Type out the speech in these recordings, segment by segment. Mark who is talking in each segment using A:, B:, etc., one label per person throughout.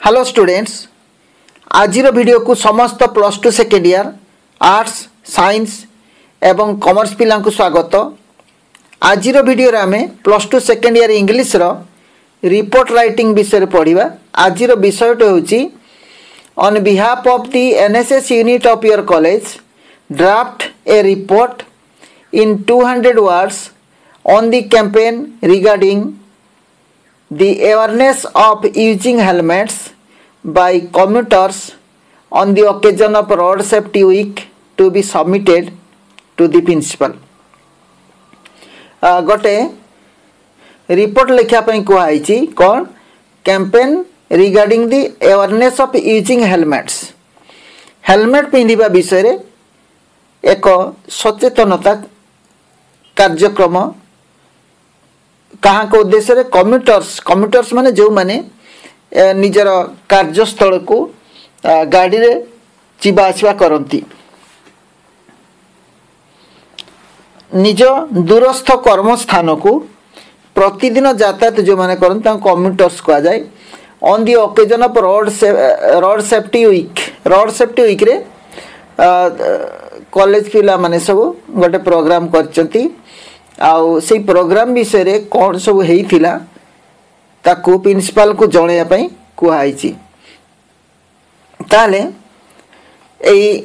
A: Hello students आज video को समस्त plus two second year arts science एवं कॉमर्स पिला को स्वागत। आज वीडियो रे आमे plus two second year English रो रिपोर्ट राइटिंग विषय पढ़िबा। आज विषयटा होची on behalf of the NSS unit of your college draft a report in 200 words on the campaign regarding the awareness of using helmets by commuters on the occasion of road safety week to be submitted to the principal। गोटे report लिखा कहुई कौन campaign regarding the awareness of using helmets helmet पिंधिबा विषय रे एक सचेतनता कार्यक्रम कहाँ को उद्देश्य रे कम्यूटर्स माने जो माने निजर कार्यस्थल को गाड़ी रे जीवा आसवा करती निज दूरस्थ कर्मस्थान को प्रतिदिन यातायात जो माने करती कम्यूटर्स कहा जाए। On the occasion of road safety week रे कॉलेज पिला माने सब गोटे प्रोग्राम करचंती आउ से प्रोग्राम विषय रे कौन सब हेइथिला ताकू प्रिंसिपल को जणैया पई कुहाइची। ताले एई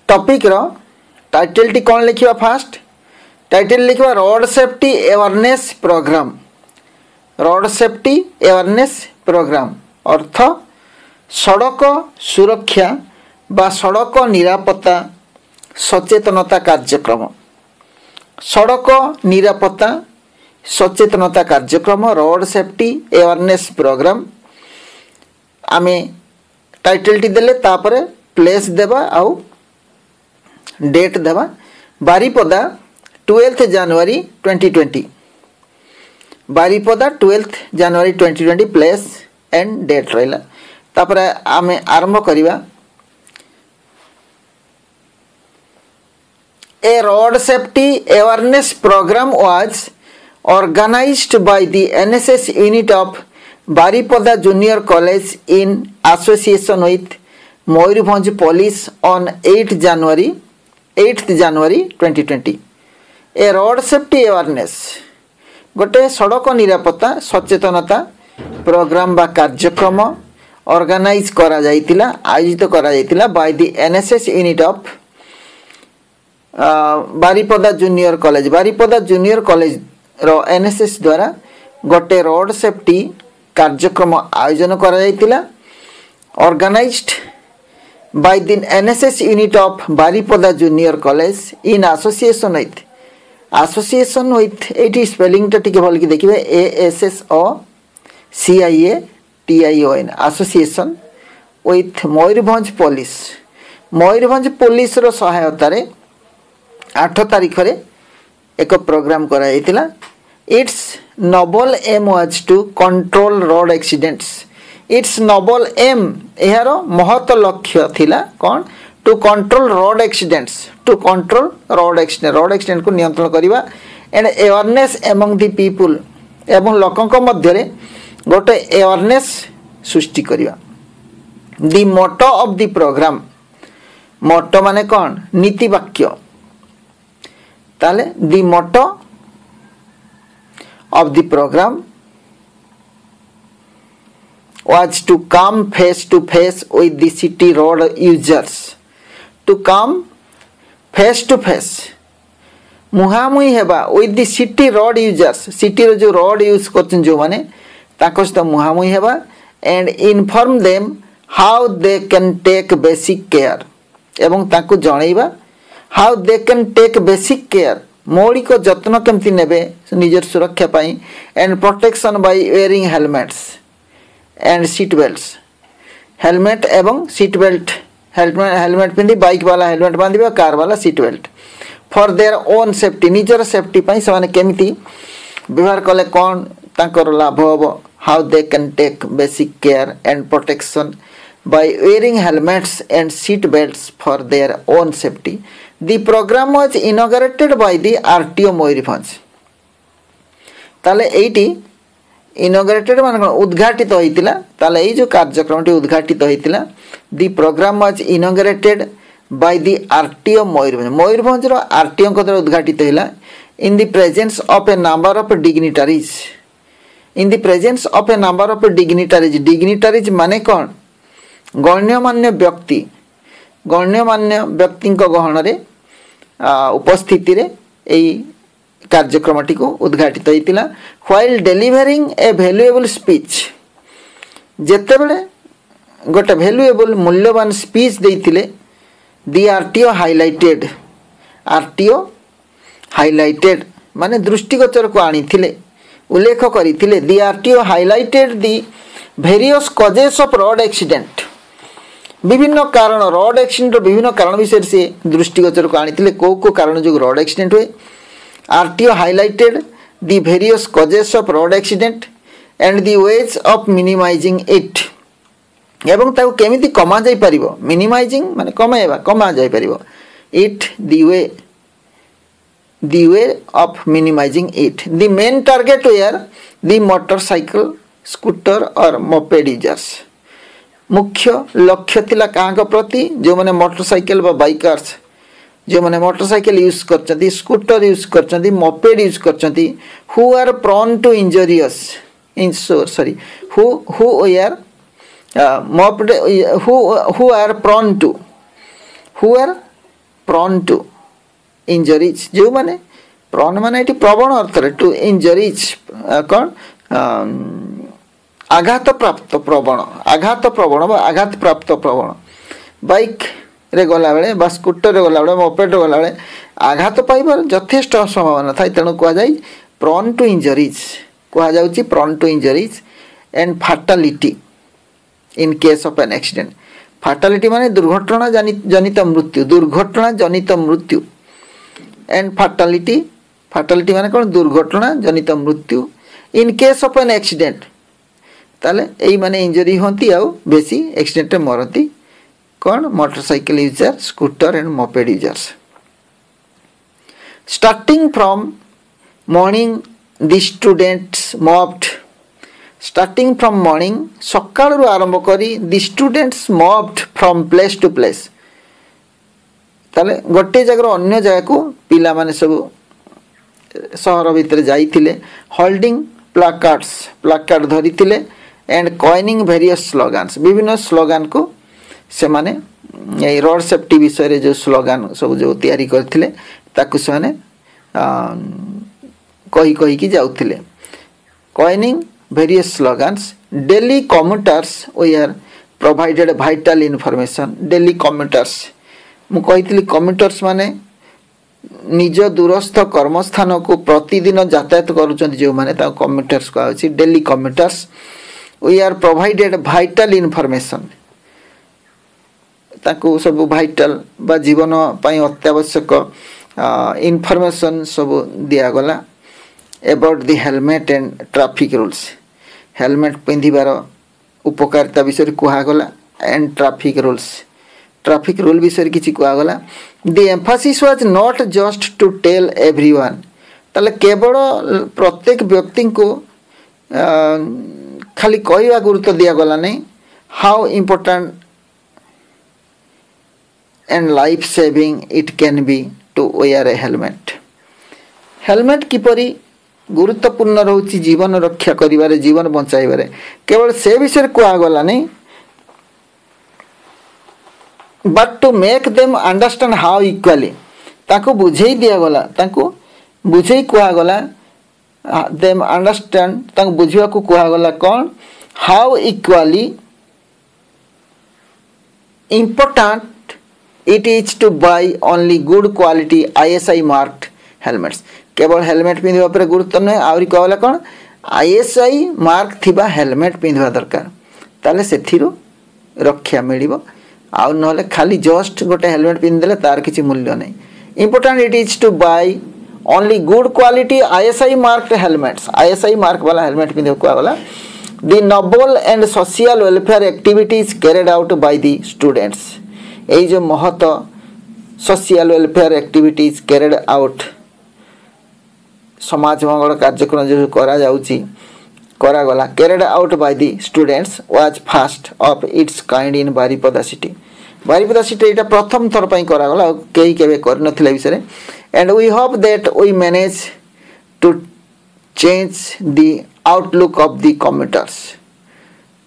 A: टॉपिक रो टाइटल टी कौन लिखिबा फास्ट टाइटल लिखिबा road safety awareness programme. Road safety awareness programme अर्थ सड़क सुरक्षा बा सड़क निरापत्ता सचेतनता कार्यक्रम। सड़क निरापत्ता सचेतनता कार्यक्रम रोड सेफ्टी अवेयरनेस प्रोग्राम आमे टाइटल टी देले तापरे प्लेस देबा आउ डेट देबा। बारिपदा 12 जनवरी 2020 बारिपदा 12 जनवरी 2020 प्लेस एंड डेट रहिला। तापरे आमे आरंभ करिबा। A road safety awareness program was organized by the NSS unit of Baripada Junior College in association with Mayurbhanj Police on 8th January 2020। A road safety awareness गोटे सड़क निरापत्ता सचेतनता programme बा कार्यक्रम organise करा जाइतिला आयोजित करा जाइतिला by the NSS unit of Baripada junior college रो एनएसएस द्वारा गोटे रोड सेफ्टी कार्यक्रम आयोजन करा जाइतिला organised by the NSS unit of Baripada junior college in association with एटी स्पेलिंग टा टिके भल कि देखिबे ASSOCIATION association with Mayurbhanj police रो सहायता रे 8 तारीख रे एक प्रोग्राम करा जाइतिला। Its noble aim was to control road accidents. Its noble aim एहारो महत्व लक्ष्य थिला कोन टू कंट्रोल रोड एक्सीडेंट को नियंत्रण करिबा and awareness among the people एवं लोकंक मध्य रे गोटे अवेयरनेस सृष्टि करिबा। The motto of the programme motto माने कोन नीति वाक्य ताले the motto of the program was to come face to face with the city road users। to come face to face मुहामुही हेबा with the city road users city रो जो road use करछन जो माने ताको सहित मुहामुही हेबा and inform them how they can take basic care एवं ताको जणैबा how they can take basic care मौलिक जत्न केमती नेबे निजर सुरक्षा पाई and protection by wearing helmets and seat belts helmet एवं सीट बेल्ट हेलमेट पिंधि बाइक वाला हेलमेट बांधिबा कार वाला seat belt for their own safety निजर सेफ्टी पाई समान केमती व्यवहार कले कोन तांकर लाभ होबो how they can take basic care and protection by wearing helmets and seat belts for their own safety। The program was inaugurated by the RTO Mayurbhanj। ताले एटी इनॉग्रेटेड मान उद्घाटित होइतिला ताले एई जो कार्यक्रमटी उद्घाटित होइतिला the programme was inaugurated by the RTO Mayurbhanj रो आरटीओ को द्वारा उद्घाटित होला in the presence of a number of dignitaries in the presence of a number of dignitaries माने कौन गण्यमान्य व्यक्ति गहन रे उपस्थिति रे एई कार्यक्रमटी को उद्घाटित होइतिला while delivering a valuable speech जेते बेले गोटे वैल्यूएबल मूल्यवान स्पीच देइतिले दी आरटीओ हाइलाइटेड माने दृष्टिगोचर को आनीथिले उल्लेख करिथिले the RTO highlighted the various causes of road accident विभिन्न कारण रोड एक्सीडेंट विभिन्न कारण विषय से दृष्टिगोचर को आनीथिले को कारण जो रोड एक्सीडेंट हुए RTO highlighted the various causes of road accident and the ways of minimising it एवं ताको केमिति कमा जाई परिबो मिनिमाइजिंग माने कमा जाई परिबो it the way of minimising it the main target were the motorcycle scooter और मोपेड यूजर्स मुख्य लक्ष्य थिला काहाक प्रति जो माने मोटरसाइकिल बा बाइकर्स जो माने मोटरसाइकिल यूज करचंती स्कूटर यूज करचंती मोपेड यूज करचंती who are prone to injurious who are prone to injuries जो माने prone माने एटी प्रवण अर्थ रे to injuries कौन आघात प्राप्त प्रवण आघात प्राप्त प्रवण बाइक रे गला बेले बा स्कूटर रे गला बेले मोपेड रे गला बेले आघात पाइबार यथेष्ट संभावना थाई तेणु कह जाय prone to injuries कह जाउची prone to injuries and fatality in case of an accident fatality माने दुर्घटना जनित मृत्यु and fatality माने कौन दुर्घटना जनित मृत्यु in case of an accident ताले एई माने इंजरी होती आउ बेसी एक्सीडेंट मरती कौन motorcycle user scooter and moped users starting from morning the students mobbed starting from morning सकाळु आरंभ करी the students mobbed from place to place ताले गोटे जगह अन्य जगह को पिला माने सब शहर भीतर जाइथिले होल्डिंग प्लाकार्ड धरिथिले एंड कॉइनिंग वेरियस स्लोगन्स विभिन्न स्लोगन को से माने ए रोड सेफ्टी विषय रे जो स्लोगन सब जो तैयारी करथिले ताकु से माने कही की जाउथिले coining various slogans daily commuters they provided vital information daily commuters मु कहितली कम्यूटर्स माने निज दूरस्थ कर्मस्थान को प्रतिदिन यातायात करूछन जो माने ता कम्यूटर्स को आछि daily commuters we are provided vital information ताकू सब वाइटल बा जीवन पई अत्यावश्यक इनफॉरमेशन सब दिया गला about the helmet and traffic rules helmet पिंधिबार उपकारिता विषय कुहा गला एंड ट्रैफिक रूल विषय किछि कुहा गला the emphasis was not just to tell everyone ताले केवल प्रत्येक व्यक्ति को खाली कहवा गुरुत्व दिया गला नहीं how important and life saving it can be to wear a helmet किपरि गुरुत्वपूर्ण रोची जीवन रक्षा करिवारे जीवन बचाइबारे केवल से विषय कुआ गला नहीं but to make them understand how equally ताको बुझेई दिया गला ताको बुझेई कुआ गला देम अंडरस्टैंड ताको बुझिया को कुआ गला कौन how equally important it is to buy only good quality ISI marked helmets केवल हेलमेट पिंधिबा पर गुरुत्व नहीं आउरी कहला कौन ISI मार्क थिबा हेलमेट पिंधिबा दरकार ताले सेथिरो रक्षा मिलिबो आउ नले खाली जस्ट गोटे हेलमेट पिंधिले तार किछि मूल्य नहीं important it is to buy only good quality ISI marked helmets ISI mark वाला हेलमेट पिंधिबा को वाला the noble and social welfare activities carried out by the students एई जो महत social welfare activities carried out समाज मंगल कार्यक्रम जो करा जाउची କରାଗଲା carried out by the students was first of its kind in Baripada city. Baripada city এটা প্রথম থর পাই କରାଗଲା ଆଉ କେହି କେବେ କରିନଥିଲେ ବିଷୟରେ and we hope that we manage to change the outlook of the commuters.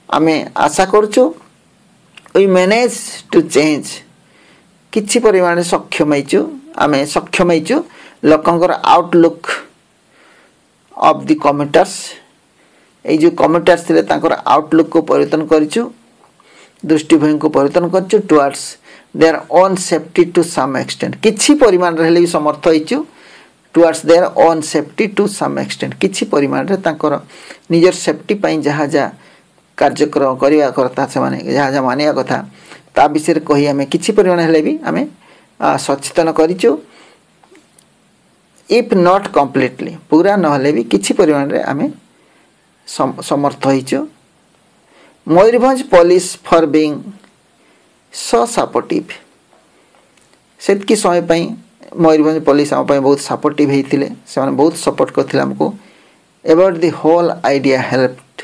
A: ଆମେ ଆଶା କରୁଛୁ we manage to change କିଛି ପରିମାଣରେ ସକ୍ଷମ ହେଇଛୁ ଆମେ ସକ୍ଷମ ହେଇଛୁ ଲୋକଙ୍କର ଆଉଟଲୁକ୍ of the commuters এই যে কমিউটার্স ଥିଲେ ତାଙ୍କର ଆଉଟଲୁକ୍ କୁ ପରିବର୍ତ୍ତନ କରିଛୁ ଦୃଷ୍ଟିଭଙ୍ଗୀକୁ ପରିବର୍ତ୍ତନ କରିଛୁ towards their own safety to some extent କିଛି ପରିମାଣରେ ହେଲେ ବି ସମର୍ଥ ହେଇଛୁ towards their own safety to some extent କିଛି ପରିମାଣରେ ତାଙ୍କର ନିଜର ସେଫଟି ପାଇଁ ଯାହା ଯାହା କାର୍ଯ୍ୟକ୍ରମ କରିବା କଥା ସେମାନେ ଯାହା ଯାହା ମାନିବା କଥା ତା ବିଷୟରେ କହି ଆମେ କିଛି ପରିମାଣ ହେଲେ ବି ଆମେ ସଚେତନ କରିଛୁ if not completely पूरा न हेले भी किछि परिमाण रे आमे समर्थ होइछु Mayurbhanj police for being so supportive सेतकी समय पई मयूरभंज पुलिस हम पई बहुत सपोर्टिव हेतिले से माने बहुत सपोर्ट करथिले हमको about the whole idea helped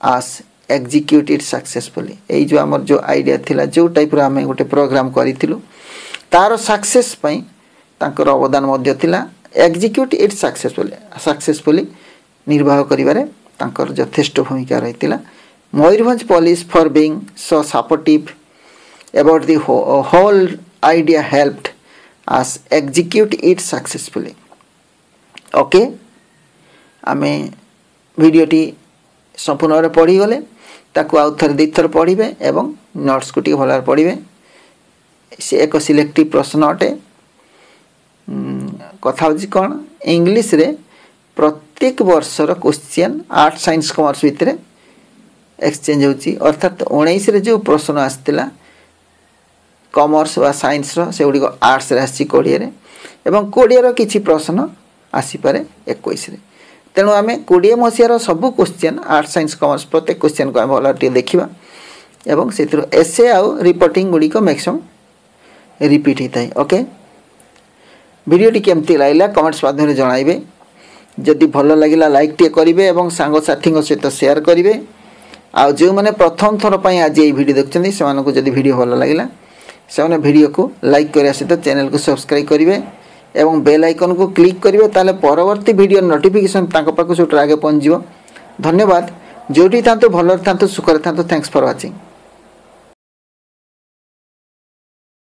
A: us execute it successfully ए जो हमर जो आइडिया थिला जो टाइप रो हमें गोटे प्रोग्राम करिथिलु तार सक्सेस पई तांकर अवदान मध्य थिला एग्जीक्यूट इट सक्सेसफुली निर्वाह करिवारे तांकर यथेष्ट भूमिका रहितिला Mayurbhanj police for being so supportive about the whole idea helped us execute it successfully okay आमे वीडियोटी संपूर्ण पढ़ी गले ताकू आउ थर दी थर पढ़िबे एवं नोट्स को टी भलार पढ़िबे से एक सिलेक्टिव प्रश्न अटे कथा होची कोन इंग्लिश रे प्रत्येक वर्षर क्वेश्चन आर्ट साइंस कॉमर्स भितरे एक्सचेंज होची अर्थात 19 रे जो प्रश्न आस्तिला कॉमर्स वा साइंस रो से उडी को आर्ट्स रे आसी कोडिया रे एवं कोडिया रो किछि प्रश्न आसी पारे 21 रे तेणु आमे 20 मसिया रो सब क्वेश्चन आर्ट साइंस कॉमर्स प्रत्येक क्वेश्चन को हम भलाटी देखिबा एवं सेतिर एसे आउ रिपोर्टिंग गुडी को मैक्सिमम रिपीट हिताई ओके वीडियोटी केमती लागला कमेंट्स माध्यम जणाइबे जदि भल लागिला लाइक टे करिवे एवं सांग साथी सहित शेयर करिवे आ जो माने प्रथम थर पई आज ए वीडियो देखछन्ती से मानको जदि वीडियो भल लागिला से माने वीडियो को लाइक करिया सहित चैनल को सब्सक्राइब करिवे एवं बेल आइकन को क्लिक करिवे ताले परवर्ती वीडियो नोटिफिकेशन तांको पाखु सुट आगे पहुंच जिवो धन्यवाद जोटी थांतो भल थांतो सुखर थांतो थैंक्स फॉर वाचिंग।